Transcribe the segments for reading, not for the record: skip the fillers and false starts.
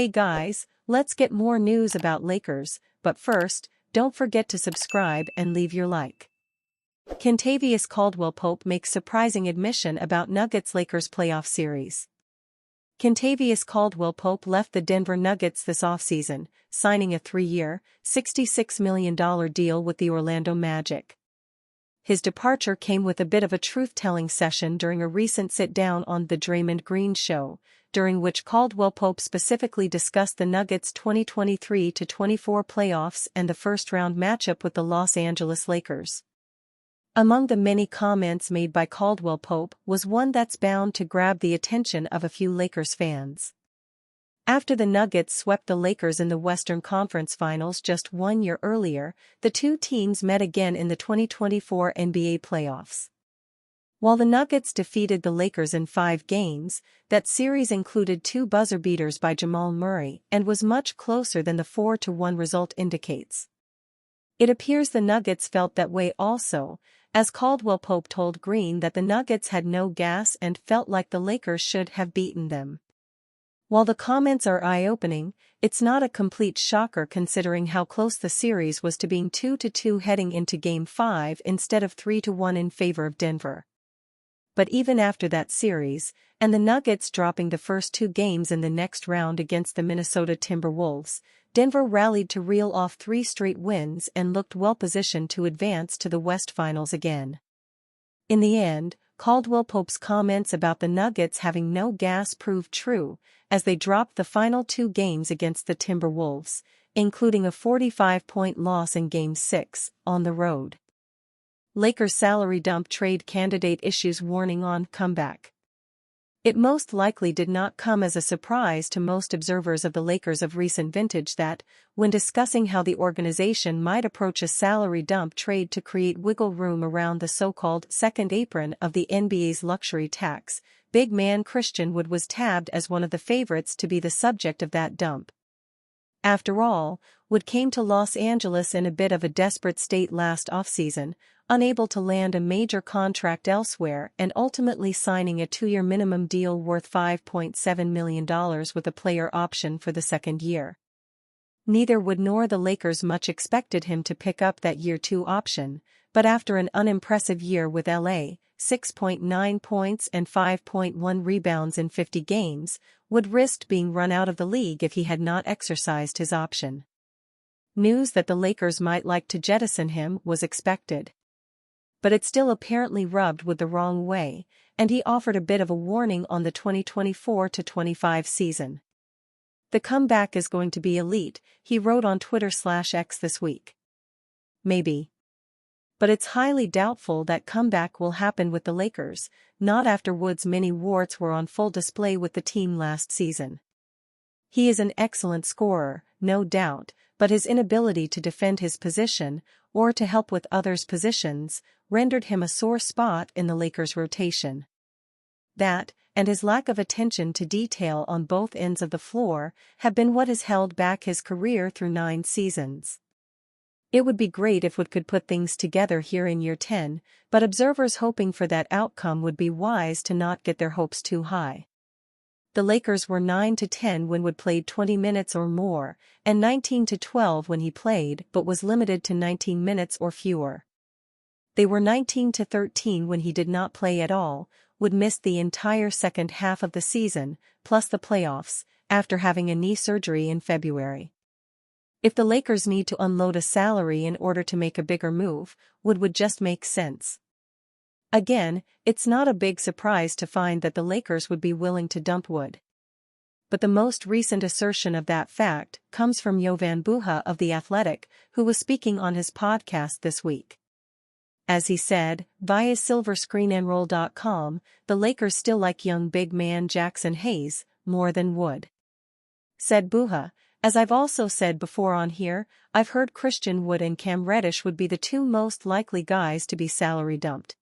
Hey guys, let's get more news about Lakers, but first, don't forget to subscribe and leave your like. Kentavious Caldwell-Pope makes surprising admission about Nuggets-Lakers playoff series. Kentavious Caldwell-Pope left the Denver Nuggets this offseason, signing a 3-year, $66 million deal with the Orlando Magic. His departure came with a bit of a truth-telling session during a recent sit-down on The Draymond Green Show, during which Caldwell-Pope specifically discussed the Nuggets' 2023-24 playoffs and the first-round matchup with the Los Angeles Lakers. Among the many comments made by Caldwell-Pope was one that's bound to grab the attention of a few Lakers fans. After the Nuggets swept the Lakers in the Western Conference Finals just 1 year earlier, the two teams met again in the 2024 NBA playoffs. While the Nuggets defeated the Lakers in 5 games, that series included 2 buzzer beaters by Jamal Murray and was much closer than the 4-1 result indicates. It appears the Nuggets felt that way also, as Caldwell-Pope told Green that the Nuggets had no gas and felt like the Lakers should have beaten them. While the comments are eye-opening, it's not a complete shocker considering how close the series was to being 2-2 heading into Game 5 instead of 3-1 in favor of Denver. But even after that series, and the Nuggets dropping the first 2 games in the next round against the Minnesota Timberwolves, Denver rallied to reel off 3 straight wins and looked well-positioned to advance to the West Finals again. In the end, Caldwell-Pope's comments about the Nuggets having no gas proved true, as they dropped the final 2 games against the Timberwolves, including a 45-point loss in Game 6, on the road. Lakers salary dump trade candidate issues warning on comeback. It most likely did not come as a surprise to most observers of the Lakers of recent vintage that, when discussing how the organization might approach a salary dump trade to create wiggle room around the so-called second apron of the NBA's luxury tax, big man Christian Wood was tabbed as one of the favorites to be the subject of that dump. After all, Wood came to Los Angeles in a bit of a desperate state last offseason, unable to land a major contract elsewhere and ultimately signing a 2-year minimum deal worth $5.7 million with a player option for the second year. Neither Wood nor the Lakers much expected him to pick up that year 2 option, but after an unimpressive year with LA, 6.9 points and 5.1 rebounds in 50 games, Wood risked being run out of the league if he had not exercised his option. News that the Lakers might like to jettison him was expected. But it still apparently rubbed Wood the wrong way, and he offered a bit of a warning on the 2024-25 season. The comeback is going to be elite, he wrote on Twitter/X this week. Maybe. But it's highly doubtful that comeback will happen with the Lakers, not after Wood's many warts were on full display with the team last season. He is an excellent scorer, no doubt, but his inability to defend his position, or to help with others' positions, rendered him a sore spot in the Lakers' rotation. That, and his lack of attention to detail on both ends of the floor, have been what has held back his career through 9 seasons. It would be great if Wood could put things together here in year 10, but observers hoping for that outcome would be wise to not get their hopes too high. The Lakers were 9-10 when Wood played 20 minutes or more, and 19-12 when he played but was limited to 19 minutes or fewer. They were 19-13 when he did not play at all, Wood missed the entire second half of the season, plus the playoffs, after having a knee surgery in February. If the Lakers need to unload a salary in order to make a bigger move, Wood would just make sense. Again, it's not a big surprise to find that the Lakers would be willing to dump Wood. But the most recent assertion of that fact comes from Jovan Buha of The Athletic, who was speaking on his podcast this week. As he said, via SilverScreenandRoll.com, the Lakers still like young big man Jackson Hayes more than Wood. Said Buha, as I've also said before on here, I've heard Christian Wood and Cam Reddish would be the 2 most likely guys to be salary dumped.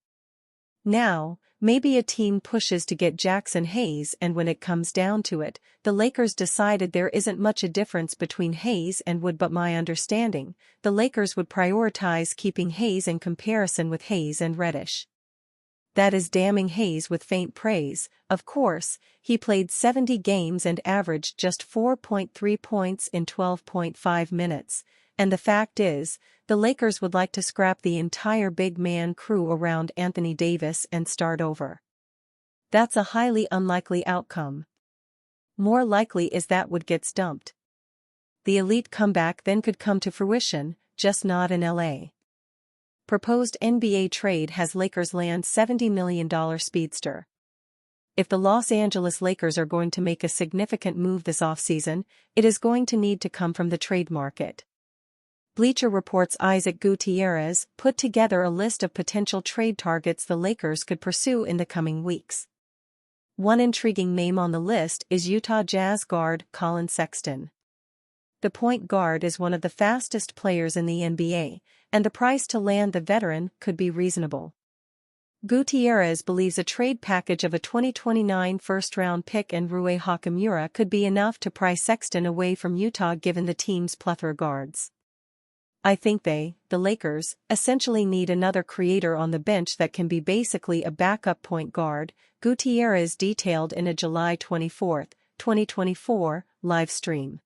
Now, maybe a team pushes to get Jackson Hayes, and when it comes down to it, the Lakers decided there isn't much a difference between Hayes and Wood, but my understanding, the Lakers would prioritize keeping Hayes in comparison with Hayes and Reddish. That is damning haze with faint praise. Of course, he played 70 games and averaged just 4.3 points in 12.5 minutes, and the fact is, the Lakers would like to scrap the entire big man crew around Anthony Davis and start over. That's a highly unlikely outcome. More likely is that Wood gets dumped. The elite comeback then could come to fruition, just not in LA. Proposed NBA trade has Lakers land $70 million speedster. If the Los Angeles Lakers are going to make a significant move this offseason, it is going to need to come from the trade market. Bleacher Report's Isaac Gutierrez put together a list of potential trade targets the Lakers could pursue in the coming weeks. One intriguing name on the list is Utah Jazz guard Collin Sexton. The point guard is one of the fastest players in the NBA, and the price to land the veteran could be reasonable. Gutierrez believes a trade package of a 2029 first-round pick and Rui Hachimura could be enough to pry Sexton away from Utah given the team's plethora guards. I think the Lakers, essentially need another creator on the bench that can be basically a backup point guard, Gutierrez detailed in a July 24, 2024, live stream.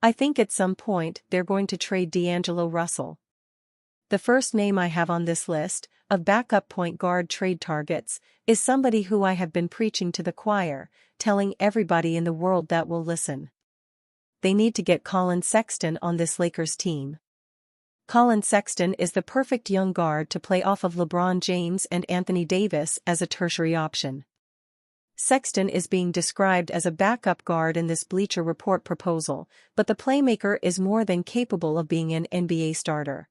I think at some point they're going to trade D'Angelo Russell. The first name I have on this list of backup point guard trade targets is somebody who I have been preaching to the choir, telling everybody in the world that will listen. They need to get Collin Sexton on this Lakers team. Collin Sexton is the perfect young guard to play off of LeBron James and Anthony Davis as a tertiary option. Sexton is being described as a backup guard in this Bleacher Report proposal, but the playmaker is more than capable of being an NBA starter.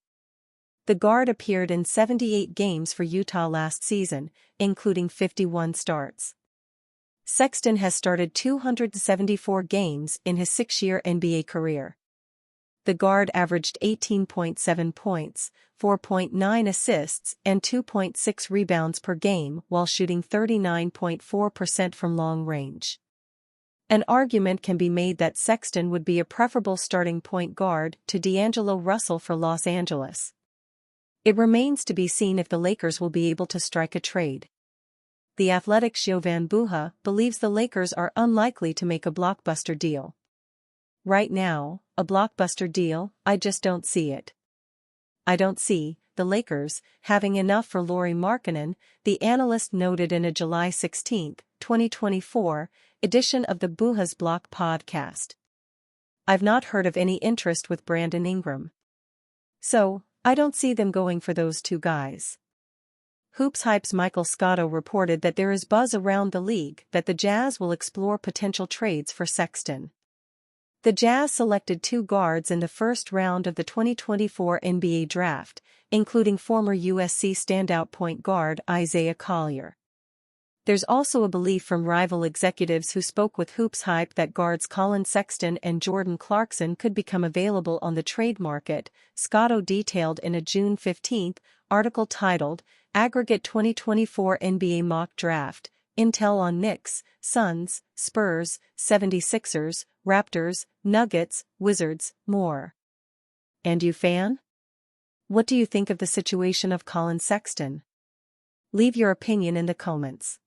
The guard appeared in 78 games for Utah last season, including 51 starts. Sexton has started 274 games in his 6-year NBA career. The guard averaged 18.7 points, 4.9 assists and 2.6 rebounds per game while shooting 39.4% from long range. An argument can be made that Sexton would be a preferable starting point guard to D'Angelo Russell for Los Angeles. It remains to be seen if the Lakers will be able to strike a trade. The Athletic's Jovan Buha believes the Lakers are unlikely to make a blockbuster deal. Right now, a blockbuster deal, I just don't see it. I don't see the Lakers having enough for Lauri Markkanen, the analyst noted in a July 16, 2024, edition of the Buha's Block podcast. I've not heard of any interest with Brandon Ingram. So, I don't see them going for those two guys. Hoops Hype's Michael Scotto reported that there is buzz around the league that the Jazz will explore potential trades for Sexton. The Jazz selected 2 guards in the first round of the 2024 NBA draft, including former USC standout point guard Isaiah Collier. There's also a belief from rival executives who spoke with Hoops Hype that guards Collin Sexton and Jordan Clarkson could become available on the trade market, Scotto detailed in a June 15 article titled, Aggregate 2024 NBA Mock Draft, Intel on Knicks, Suns, Spurs, 76ers, Raptors, Nuggets, Wizards, more. And you fan? What do you think of the situation of Collin Sexton? Leave your opinion in the comments.